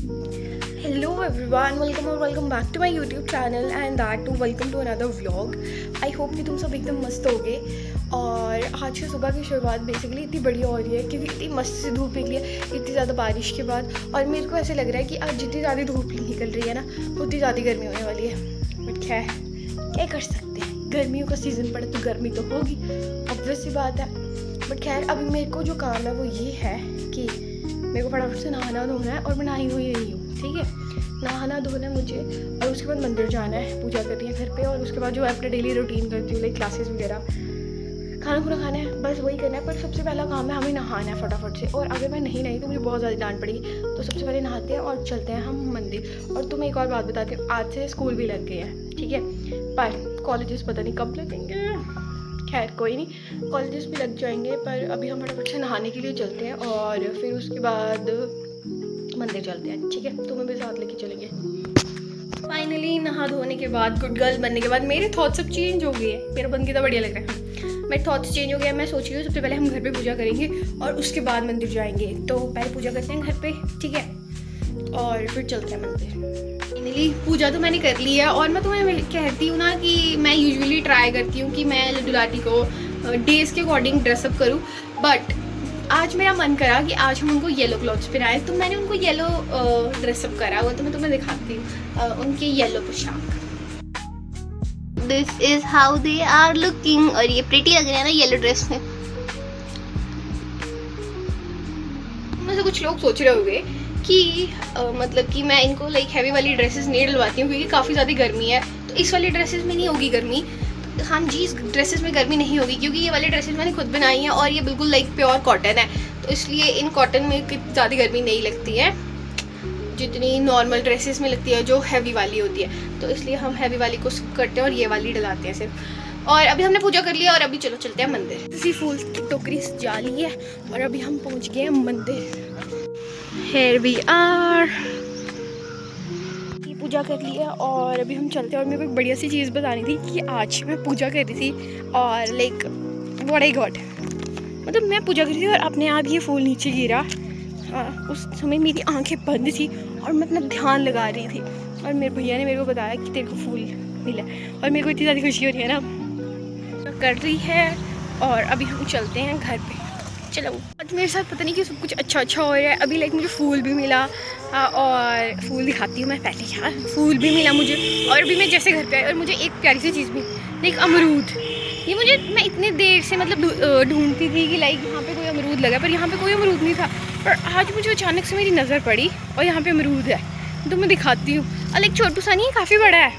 Hello everyone, welcome back to my YouTube channel and that too welcome to another vlog. I hope कि तुम सब एकदम मस्त होगे। और आज से सुबह की शुरुआत बेसिकली इतनी बढ़िया हो रही है क्योंकि इतनी मस्त सी धूप निकली है इतनी ज़्यादा बारिश के बाद। और मेरे को ऐसे लग रहा है कि आज जितनी ज़्यादा धूप निकल रही है ना उतनी ज़्यादा गर्मी होने वाली है। बट खैर क्या कर सकते हैं, गर्मियों का सीज़न पड़े तो गर्मी तो होगी, ऑब्वियस सी बात है। बट खैर अभी मेरे को जो काम है वो ये है कि मेरे को फटाफट से नहाना धोना है और मैं नहाई हुई नहीं हूँ, ठीक है। नहाना धोना है मुझे और उसके बाद मंदिर जाना है, पूजा करनी है घर पे। और उसके बाद जो अपना डेली रूटीन करती हूँ लाइक क्लासेस वगैरह, खाना खुना खाना है, बस वही करना है। पर सबसे पहला काम है हमें नहाना है फटाफट से। और अगर मैं नहीं नहाई तो मुझे बहुत ज़्यादा डांट पड़ेगी, तो सबसे पहले नहाते हैं और चलते हैं हम मंदिर। और तुम्हें एक और बात बताती हूँ, आज से स्कूल भी लग गए हैं, ठीक है। पर कॉलेजेस पता नहीं कब लगेंगे, खैर कोई नहीं, कॉलेजेस भी लग जाएंगे। पर अभी हम फटाफट से नहाने के लिए चलते हैं और फिर उसके बाद मंदिर चलते हैं, ठीक है। तुम्हें भी साथ लेके चलेंगे। फाइनली नहा धोने के बाद, गुड गर्ल बनने के बाद मेरे थॉट्स सब चेंज हो गए हैं। मेरा बन के तो बढ़िया लग रहा है, मेरे थॉट्स चेंज हो गया। मैं सोच रही हूँ सबसे पहले हम घर पे पूजा करेंगे और उसके बाद मंदिर जाएंगे। तो पहले पूजा करते हैं घर पे, ठीक है, और फिर चलते हैं मंदिर। फाइनली पूजा तो मैंने कर ली है और मैं तुम्हें कहती हूँ ना कि मैं यूजुअली ट्राई करती हूँ कि मैं लड्डू लाटी को डेज के अकॉर्डिंग ड्रेसअप करूँ। बट आज मेरा मन करा कि आज हम उनको येलो क्लॉथ्स पहनाए, तो मैंने उनको येलो ड्रेसअप करा हुआ। तो मैं तुम्हें दिखाती हूँ उनके येलो पोशाक। This is how they are looking. और ये प्रिटी लग रहे हैं ना येलो ड्रेस में। मुझे कुछ लोग सोच रहे होंगे कि मतलब कि मैं इनको लाइक हैवी वाली ड्रेसेस नहीं डलवाती हूँ क्योंकि काफ़ी ज़्यादा गर्मी है, तो इस वाली ड्रेसेस में नहीं होगी गर्मी। हाँ जी, इस ड्रेसेस में गर्मी नहीं होगी क्योंकि ये वाली ड्रेसेस मैंने खुद बनाई हैं और ये बिल्कुल लाइक प्योर कॉटन है, तो इसलिए इन कॉटन में ज़्यादा गर्मी नहीं लगती है जितनी नॉर्मल ड्रेसेस में लगती है जो हैवी वाली होती है। तो इसलिए हम हैवी वाली को स्किप करते हैं और ये वाली डलाते हैं सिर्फ। और अभी हमने पूजा कर लिया और अभी चलो चलते हैं मंदिर। किसी फूल की टोकरी सजा ली है और अभी हम पहुँच गए हैं मंदिर। Here we are। पूजा कर लिया और अभी हम चलते हैं। और मेरे को एक बढ़िया सी चीज़ बतानी थी कि आज मैं पूजा कर रही थी और लाइक व्हाट आई गॉट, मतलब मैं पूजा कर रही थी और अपने आप ये फूल नीचे गिरा। उस समय मेरी आंखें बंद थी और मैं अपना ध्यान लगा रही थी और मेरे भैया ने मेरे को बताया कि तेरे को फूल मिला और मेरे को इतनी ज़्यादा खुशी हो रही है ना, कर रही है। और अभी हम चलते हैं घर पे। चलो आज मेरे साथ पता नहीं कि सब कुछ अच्छा हो रहा है। अभी लाइक मुझे फूल भी मिला और फूल दिखाती हूँ मैं पहले। यार फूल भी मिला मुझे और अभी मैं जैसे घर पे आई और मुझे एक प्यारी सी चीज़ मिली, एक अमरूद। ये मुझे, मैं इतने देर से मतलब ढूंढती थी कि लाइक यहाँ पे कोई अमरूद लगा, पर यहाँ पे कोई अमरूद नहीं था। पर आज मुझे अचानक से मेरी नज़र पड़ी और यहाँ पे अमरूद है, तो मैं दिखाती हूँ। और लाइक छोटू सा नहीं है, काफ़ी बड़ा है।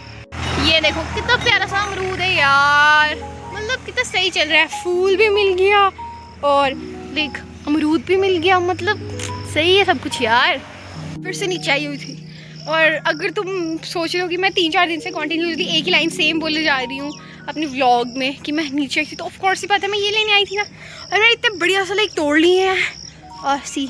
ये देखो कितना प्यारा सा अमरूद है यार, मतलब कितना सही चल रहा है। फूल भी मिल गया और देख अमरूद भी मिल गया, मतलब सही है सब कुछ यार। फिर से नीचे आई हुई थी। और अगर तुम सोच रहे हो कि मैं 3-4 दिन से कंटिन्यूसली एक ही लाइन सेम बोले जा रही हूँ अपनी व्लॉग में कि मैं नीचे आई थी, तो ऑफ कोर्स ही बात है मैं ये लेने आई थी ना। और मैंने इतने बढ़िया सा लाइक तोड़ लिए हैं। और सी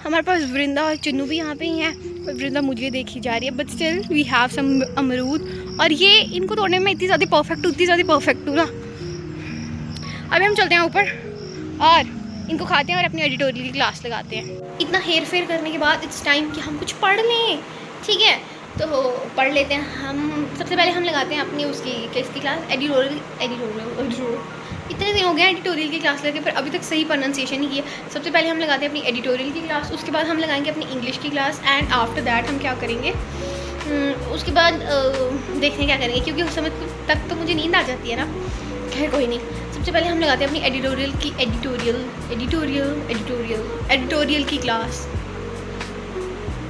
हमारे पास वृंदा और चुन्नू भी यहाँ पे ही हैं और वृंदा मुझे देखी जा रही है, but still we have some amrud. और ये इनको तोड़ने में इतनी ज़्यादा परफेक्ट हूँ ना। अभी हम चलते हैं ऊपर और इनको खाते हैं और अपनी एडिटोरियल की क्लास लगाते हैं। इतना हेर फेर करने के बाद इट्स टाइम कि हम कुछ पढ़ लें, ठीक है। तो पढ़ लेते हैं हम। सबसे पहले हम लगाते हैं अपनी उसकी किसकी क्लास, एडिटोरियल। इतने दिन हो गए एडिटोरियल की क्लास लगे पर अभी तक सही प्रोनाउंसिएशन नहीं की है। सबसे पहले हम लगाते हैं अपनी एडिटोरियल की क्लास, उसके बाद हम लगाएंगे अपनी इंग्लिश की क्लास एंड आफ्टर दैट हम क्या करेंगे, उसके बाद देखते हैं क्या करेंगे क्योंकि उस समय तक तो मुझे नींद आ जाती है ना। खैर कोई नहीं, सबसे पहले हम लगाते हैं अपनी एडिटोरियल की क्लास।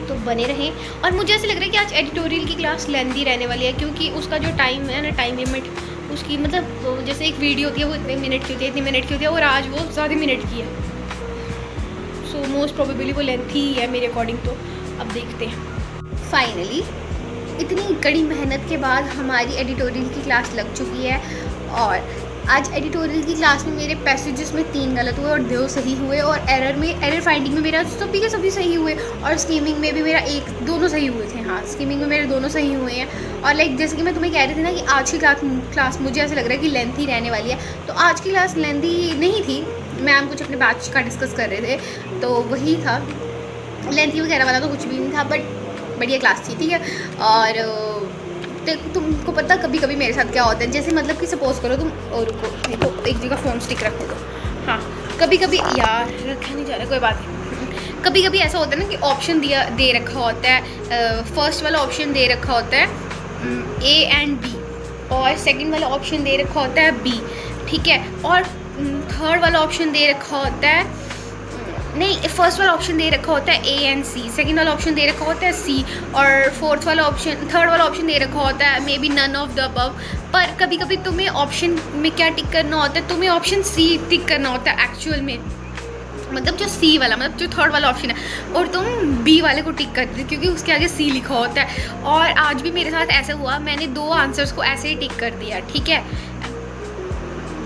तो बने रहें। और मुझे ऐसे लग रहा है कि आज एडिटोरियल की क्लास लेंथी रहने वाली है क्योंकि उसका जो टाइम है ना, टाइम लिमिट उसकी, मतलब जैसे एक वीडियो होती है वो इतने मिनट की होती है, इतने मिनट की होती है, और आज वो ज़्यादा मिनट की है। सो मोस्ट प्रोबेबली वो लेंथी ही है मेरे अकॉर्डिंग। तो अब देखते हैं। फाइनली इतनी कड़ी मेहनत के बाद हमारी एडिटोरियल की क्लास लग चुकी है। और आज एडिटोरियल की क्लास में मेरे पैसेजेस में 3 गलत हुए और 2 सही हुए। और एरर फाइंडिंग में मेरा सभी के सभी सही हुए और स्कीमिंग में भी मेरा दोनों सही हुए थे। हाँ, स्कीमिंग में मेरे दोनों सही हुए हैं। और लाइक जैसे कि मैं तुम्हें कह रही थी ना कि आज की क्लास मुझे ऐसा लग रहा है कि लेंथी रहने वाली है। तो आज की क्लास लेंथी नहीं थी, मैम कुछ अपने बैच का डिस्कस कर रहे थे तो वही था। लेंथी वगैरह वाला तो कुछ भी नहीं था, बट बढ़िया क्लास थी, ठीक है। और तुमको पता कभी कभी मेरे साथ क्या होता है, जैसे मतलब कि सपोज़ करो तुम और रुको तो एक जगह फ़ोन स्टिक रखो दो। हाँ, कभी कभी यार रखा नहीं जा रहा, कोई बात नहीं। कभी कभी ऐसा होता है ना कि ऑप्शन दे रखा होता है, फर्स्ट वाला ऑप्शन दे रखा होता है ए एंड बी, और सेकंड वाला ऑप्शन दे रखा होता है बी, ठीक है। और थर्ड वाला ऑप्शन दे रखा होता है, नहीं, फर्स्ट वाला ऑप्शन दे रखा होता है ए एंड सी, सेकंड वाला ऑप्शन दे रखा होता है सी, और थर्ड वाला ऑप्शन दे रखा होता है maybe none of the above. पर कभी कभी तुम्हें ऑप्शन में क्या टिक करना होता है, तुम्हें ऑप्शन सी टिक करना होता है एक्चुअल में, मतलब जो सी वाला, मतलब जो थर्ड वाला ऑप्शन है, और तुम बी वाले को टिक करते हो क्योंकि उसके आगे सी लिखा होता है। और आज भी मेरे साथ ऐसा हुआ, मैंने 2 आंसर्स को ऐसे ही टिक कर दिया, ठीक है,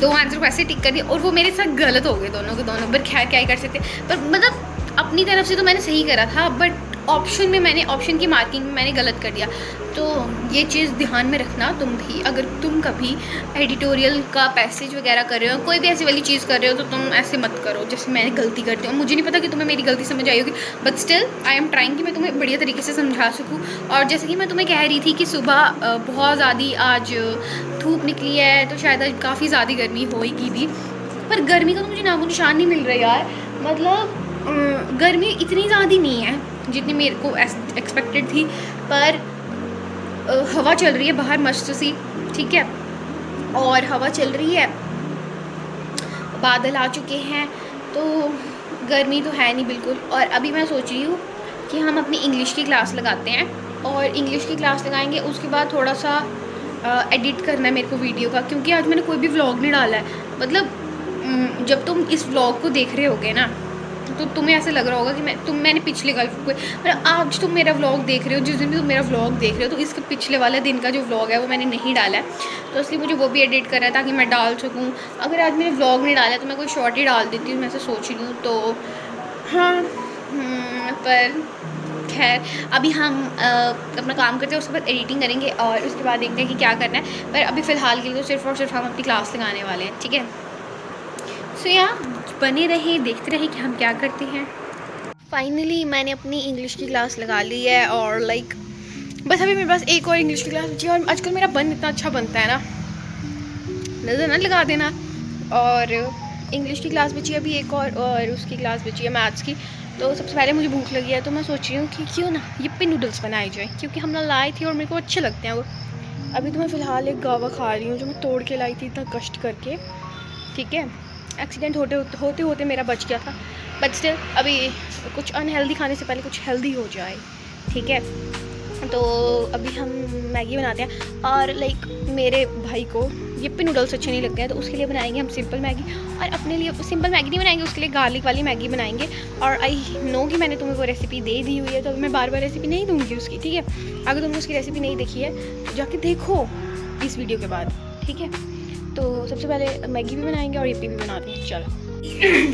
2 आंसर को ऐसे टिक कर दिया, और वो मेरे साथ गलत हो गए दोनों के दोनों। पर खैर क्या ही कर सकते, पर मतलब अपनी तरफ से तो मैंने सही करा था, बट ऑप्शन की मार्किंग में मैंने गलत कर दिया। तो ये चीज़ ध्यान में रखना तुम भी, अगर तुम कभी एडिटोरियल का पैसेज वगैरह कर रहे हो, कोई भी ऐसी वाली चीज़ कर रहे हो, तो तुम ऐसे मत करो जैसे मैंने गलती करती हूँ। मुझे नहीं पता कि तुम्हें मेरी गलती समझ आई होगी, but still I am trying कि मैं तुम्हें बढ़िया तरीके से समझा सकूँ। और जैसे कि मैं तुम्हें कह रही थी कि सुबह बहुत ज़्यादा आज धूप निकली है, तो शायद आज काफ़ी ज़्यादा गर्मी होएगी भी, पर गर्मी का तो मुझे नामो निशान नहीं मिल रहा यार। मतलब गर्मी इतनी ज़्यादा नहीं है जितनी मेरे को एक्सपेक्टेड थी, पर हवा चल रही है बाहर मस्त सी, ठीक है, और हवा चल रही है, बादल आ चुके हैं, तो गर्मी तो है नहीं बिल्कुल। और अभी मैं सोच रही हूँ कि हम अपनी इंग्लिश की क्लास लगाते हैं, और इंग्लिश की क्लास लगाएंगे, उसके बाद थोड़ा सा एडिट करना है मेरे को वीडियो का, क्योंकि आज मैंने कोई भी व्लॉग नहीं डाला है। मतलब जब तुम इस व्लॉग को देख रहे होगे ना, तो तुम्हें ऐसे लग रहा होगा कि मैंने पिछले कल को, मतलब आज तुम मेरा व्लॉग देख रहे हो, जिस दिन भी तुम मेरा व्लॉग देख रहे हो, तो इसके पिछले वाले दिन का जो व्लॉग है वो मैंने नहीं डाला है, तो इसलिए मुझे वो भी एडिट करना है ताकि मैं डाल सकूँ। अगर आज मैंने व्लॉग नहीं डाला तो मैं कोई शॉर्ट ही डाल देती हूँ, मैं ऐसे सोच रही हूँ। तो हाँ, पर खैर अभी हम अपना काम करते हैं, उसके बाद एडिटिंग करेंगे, और उसके बाद देखते हैं कि क्या करना है। पर अभी फ़िलहाल के लिए तो सिर्फ और सिर्फ हम अपनी क्लास लगाने वाले हैं, ठीक है। सो यहाँ बने रहे, देखते रहे कि हम क्या करते हैं। फाइनली मैंने अपनी इंग्लिश की क्लास लगा ली है, और लाइक बस अभी मेरे पास एक और इंग्लिश की क्लास बची है, और आजकल मेरा बन इतना अच्छा बनता है ना, नज़र ना लगा देना। और इंग्लिश की क्लास बची है अभी एक और उसकी क्लास बची है मैथ्स की। तो सबसे पहले मुझे भूख लगी है, तो मैं सोच रही हूँ कि क्यों ना यिप्पी नूडल्स बनाए जाए, क्योंकि हम ना लाई थी और मेरे को अच्छे लगते हैं वो। अभी तो मैं फ़िलहाल एक गावा खा रही हूँ जो मैं तोड़ के लाई थी इतना कष्ट करके, ठीक है। एक्सीडेंट होते होते मेरा बच गया था, बट स्टिल अभी कुछ अनहेल्दी खाने से पहले कुछ हेल्दी हो जाए, ठीक है। तो अभी हम मैगी बनाते हैं, और लाइक मेरे भाई को यिप्पी नूडल्स अच्छे नहीं लगते हैं, तो उसके लिए बनाएंगे हम सिंपल मैगी। और अपने लिए सिंपल मैगी नहीं बनाएंगे, उसके लिए गार्लिक वाली मैगी बनाएंगे। और आई नो कि मैंने तुम्हें वो रेसिपी दे दी हुई है, तो अभी मैं बार बार रेसिपी नहीं दूँगी उसकी, ठीक है। अगर तुमने उसकी रेसिपी नहीं देखी है तो जाके देखो इस वीडियो के बाद, ठीक है। तो सबसे पहले मैगी भी बनाएंगे और यिप्पी भी बनाते हैं, चलो।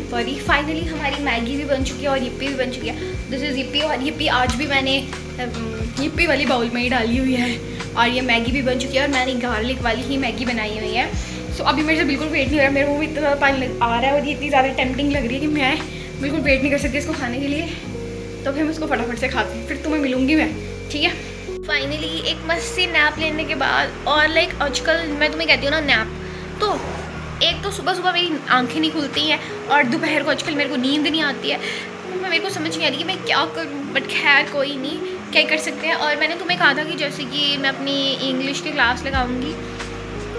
सॉरी, फाइनली हमारी मैगी भी बन चुकी है और यिप्पी भी बन चुकी है। दिस इज़ यिप्पी, और यिप्पी आज भी मैंने यिप्पी वाली बाउल में ही डाली हुई है, और ये मैगी भी बन चुकी है, और मैंने गार्लिक वाली ही मैगी बनाई हुई है। सो अभी मेरे से बिल्कुल वेट नहीं हो रहा, मेरे मुँह में इतना ज़्यादा पानी आ रहा है, और ये इतनी ज़्यादा टेम्पटिंग लग रही है कि मैं बिल्कुल वेट नहीं कर सकती इसको खाने के लिए। तो फिर हम इसको फटाफट से खाते हैं, फिर तुम्हें मिलूँगी मैं, ठीक है। फाइनली एक मस्त सी नैप लेने के बाद, और लाइक आजकल मैं तुम्हें कहती हूँ ना नैप, तो एक तो सुबह सुबह मेरी आंखें नहीं खुलती हैं, और दोपहर को आजकल मेरे को नींद नहीं आती है, तो मेरे को समझ नहीं आ रही कि मैं क्या करूँ, बट खैर कोई नहीं, क्या कर सकते हैं। और मैंने तुम्हें कहा था कि जैसे कि मैं अपनी इंग्लिश की क्लास लगाऊंगी,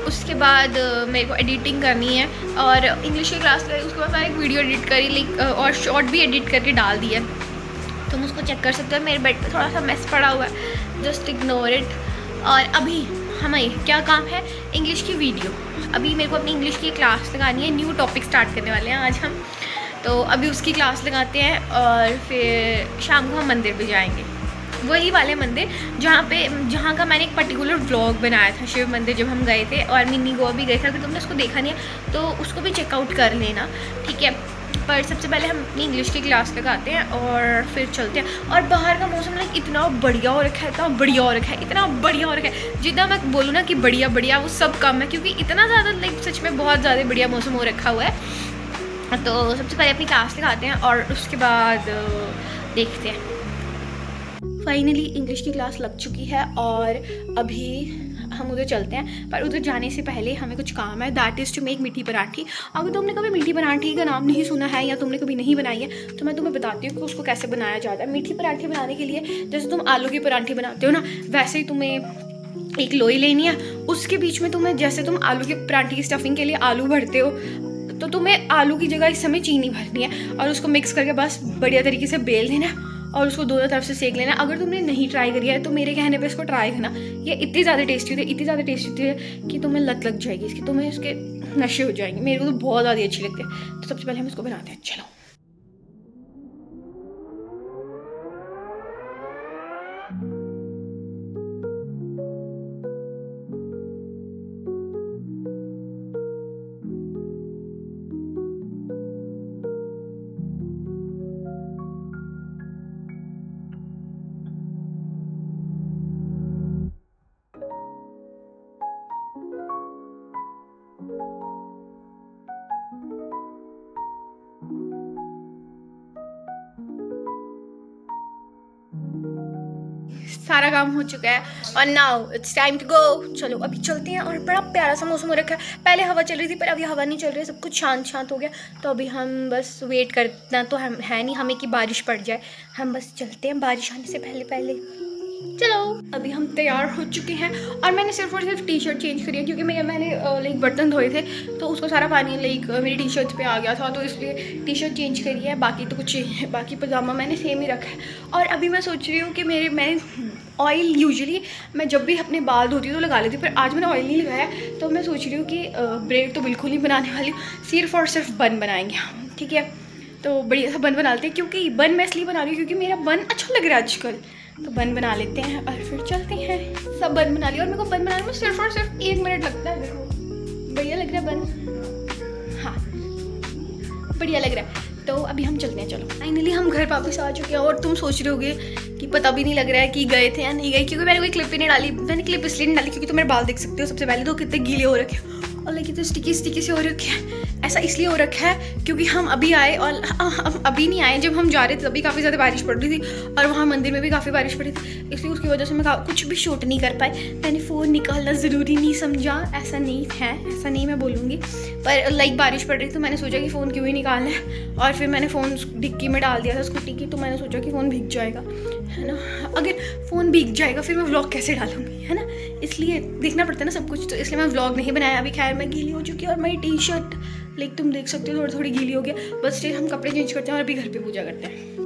उसके बाद मेरे को एडिटिंग करनी है, और इंग्लिश की क्लास लगाई उसके बाद मैं एक वीडियो एडिट करी, लाइक और शॉर्ट भी एडिट करके डाल दिया, तुम उसको चेक कर सकते हो। मेरे बेड पे थोड़ा सा मेस पड़ा हुआ है, जस्ट इग्नोर इट। और अभी हमें क्या काम है, इंग्लिश की वीडियो। अभी मेरे को अपनी इंग्लिश की क्लास लगानी है, न्यू टॉपिक स्टार्ट करने वाले हैं आज हम, तो अभी उसकी क्लास लगाते हैं, और फिर शाम को हम मंदिर भी जाएंगे, वही वाले मंदिर जहाँ का मैंने एक पर्टिकुलर व्लॉग बनाया था, शिव मंदिर जब हम गए थे, और मिनी गोवा भी गए थे। अगर तुमने उसको देखा नहीं है तो उसको भी चेकआउट कर लेना, ठीक है। पर सबसे पहले हम अपनी इंग्लिश की क्लास लगाते हैं और फिर चलते हैं। और बाहर का मौसम लाइक इतना बढ़िया हो रखा है, इतना बढ़िया हो रखा है, इतना बढ़िया हो रखा है, जितना मैं बोलूँ ना कि बढ़िया बढ़िया वो सब कम है, क्योंकि इतना ज़्यादा लाइक सच में बहुत ज़्यादा बढ़िया मौसम हो रखा हुआ है। तो सबसे पहले अपनी क्लास लगाते हैं, और उसके बाद देखते हैं। फाइनली इंग्लिश की क्लास लग चुकी है और अभी हम उधर चलते हैं, पर उधर जाने से पहले हमें कुछ काम है, दैट इज़ टू मेक मीठी पराठी। अगर तुमने कभी मीठी पराठी का नाम नहीं सुना है या तुमने कभी नहीं बनाई है तो मैं तुम्हें बताती हूँ कि उसको कैसे बनाया जाता है। मीठी पराठी बनाने के लिए जैसे तुम आलू की पराठी बनाते हो ना, वैसे ही तुम्हें एक लोई लेनी है। उसके बीच में तुम्हें, जैसे तुम आलू की पराठी की स्टफिंग के लिए आलू भरते हो, तो तुम्हें आलू की जगह इस समय चीनी भरनी है और उसको मिक्स करके बस बढ़िया तरीके से बेल देना और उसको दोनों तरफ से सेक लेना। अगर तुमने नहीं ट्राई करी है तो मेरे कहने पे इसको ट्राई करना। ये इतनी ज़्यादा टेस्टी होती है, इतनी ज़्यादा टेस्टी होती है कि तुम्हें लत लग जाएगी इसकी, तुम्हें इसके नशे हो जाएंगे। मेरे को तो बहुत ज़्यादा अच्छी लगती है। तो सबसे पहले हम इसको बनाते हैं, चलो। सारा काम हो चुका है और now it's time to go. चलो अभी चलते हैं। और बड़ा प्यारा सा मौसम हो रखा है। पहले हवा चल रही थी पर अभी हवा नहीं चल रही है, सब कुछ शांत शांत हो गया। तो अभी हम बस वेट करना तो हम है नहीं हमें कि बारिश पड़ जाए, हम बस चलते हैं बारिश आने से पहले पहले। चलो अभी हम तैयार हो चुके हैं और मैंने सिर्फ और सिर्फ टी शर्ट चेंज करी है क्योंकि मैंने लाइक बर्तन धोए थे तो उसको सारा पानी लाइक मेरी टी शर्ट पे आ गया था, तो इसलिए टी शर्ट चेंज करी है। बाकी तो कुछ बाकी पजामा मैंने सेम ही रखा है। और अभी मैं सोच रही हूँ कि मैं ऑयल यूजुअली मैं जब भी अपने बाल धोती हूँ तो लगा लेती हूँ, पर आज मैंने ऑयल नहीं लगाया। तो मैं सोच रही हूँ कि ब्रेड तो बिल्कुल नहीं बनाने वाली, सिर्फ और सिर्फ बन बनाएंगे हम, ठीक है। तो बढ़िया सा बन बना लेते हैं क्योंकि बन मैं इसलिए बना रही हूँ क्योंकि मेरा बन अच्छा लग रहा है आजकल। तो बन बना लेते हैं और फिर चलते हैं। सब बन बना लिया और मेरे को बन बनाने में सिर्फ और सिर्फ 1 मिनट लगता है। देखो बढ़िया लग रहा है बन, हाँ बढ़िया लग रहा है। तो अभी हम चलते हैं, चलो। फाइनली हम घर वापस आ चुके हैं और तुम सोच रहे होगे कि पता भी नहीं लग रहा है कि गए थे या नहीं गए, क्योंकि मैंने कोई क्लिप ही नहीं डाली। मैंने क्लिप इसलिए नहीं डाली क्योंकि तुम मेरे बाल देख सकते हो सबसे पहले तो कितने गीले हो रखे हैं और लेकिन तो स्टिकी से हो रखे हैं। ऐसा इसलिए हो रखा है क्योंकि हम अभी आए और हम अभी नहीं आए, जब हम जा रहे थे तभी काफ़ी ज़्यादा बारिश पड़ रही थी और वहाँ मंदिर में भी काफ़ी बारिश पड़ी थी, इसलिए उसकी वजह से मैं कुछ भी शूट नहीं कर पाई। मैंने फ़ोन निकालना ज़रूरी नहीं समझा, ऐसा नहीं है, ऐसा नहीं मैं बोलूँगी, पर लाइक बारिश पड़ रही तो मैंने सोचा कि फ़ोन क्यों ही निकालना है और फिर मैंने फ़ोन डिक्की में डाल दिया था स्कूटी की। तो मैंने सोचा कि फ़ोन भीग जाएगा, है ना। अगर फ़ोन भीग जाएगा फिर मैं व्लॉग कैसे डालूँगी, है ना, इसलिए देखना पड़ता है ना सब कुछ। तो इसलिए मैं व्लॉग नहीं बनाया। अभी खैर मैं गीली हो चुकी है और मेरी टी शर्ट लाइक तुम देख सकते हो थोड़ी थोड़ी गीली हो गया। बस स्टिल हम कपड़े चेंज करते हैं और अभी घर पे पूजा करते हैं।